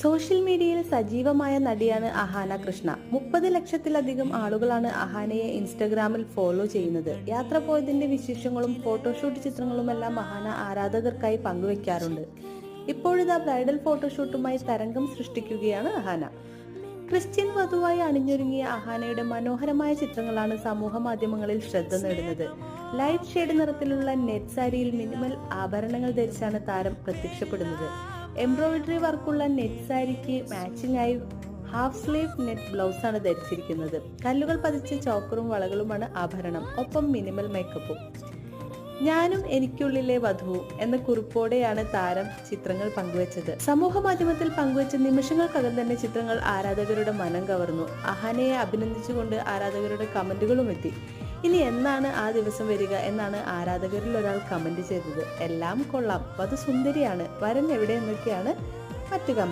Social മീഡിയയിൽ സജീവമായ നടിയാണ് അഹാന കൃഷ്ണ. 30 ലക്ഷത്തിലധികം ആളുകളാണ് അഹാനയെ ഇൻസ്റ്റഗ്രാമിൽ ഫോളോ ചെയ്യുന്നത്. യാത്ര പോയതിന്റെ വിശേഷങ്ങളും ഫോട്ടോഷൂട്ട് ചിത്രങ്ങളുമെല്ലാം അഹാന ആരാധകർക്കായി പങ്കുവെക്കാറുണ്ട്. ഇപ്പോഴിതാ ബ്രൈഡൽ ഫോട്ടോഷൂട്ടുമായി തരംഗം സൃഷ്ടിക്കുകയാണ് അഹാന. ക്രിസ്ത്യൻ വധുവായി അണിഞ്ഞൊരുങ്ങിയ അഹാനയുടെ മനോഹരമായ ചിത്രങ്ങളാണ് സമൂഹ മാധ്യമങ്ങളിൽ ശ്രദ്ധ നേടുന്നത്. ലൈറ്റ് ഷെയ്ഡ് നിറത്തിലുള്ള നെറ്റ് സാരിയിൽ മിനിമൽ ആഭരണങ്ങൾ ധരിച്ചാണ് താരം പ്രത്യക്ഷപ്പെടുന്നത്. എംബ്രോയിഡറി വർക്കുള്ള നെറ്റ് സാരിക്ക് മാച്ചിങ് ആയി ഹാഫ് സ്ലീവ് നെറ്റ് ബ്ലൗസാണ് ധരിച്ചിരിക്കുന്നത്. കല്ലുകൾ പതിച്ച ചോക്കറും വളകളുമാണ് ആഭരണം, ഒപ്പം മിനിമൽ മേക്കപ്പും. ഞാനും എനിക്കുള്ളിലെ വധുവും എന്ന കുറിപ്പോടെയാണ് താരം ചിത്രങ്ങൾ പങ്കുവച്ചത്. സമൂഹ മാധ്യമത്തിൽ പങ്കുവച്ച നിമിഷങ്ങൾക്കകം തന്നെ ചിത്രങ്ങൾ ആരാധകരുടെ മനം കവർന്നു. അഹാനയെ അഭിനന്ദിച്ചുകൊണ്ട് ആരാധകരുടെ കമന്റുകളും എത്തി. ഇനി എന്നാണ് ആ ദിവസം വരിക എന്നാണ് ആരാധകരിൽ ഒരാൾ കമന്റ് ചെയ്തത്. എല്ലാം കൊള്ളാം, വധു സുന്ദരിയാണ്, വരൻ എവിടെ എന്നൊക്കെയാണ് മറ്റു കമന്റ്.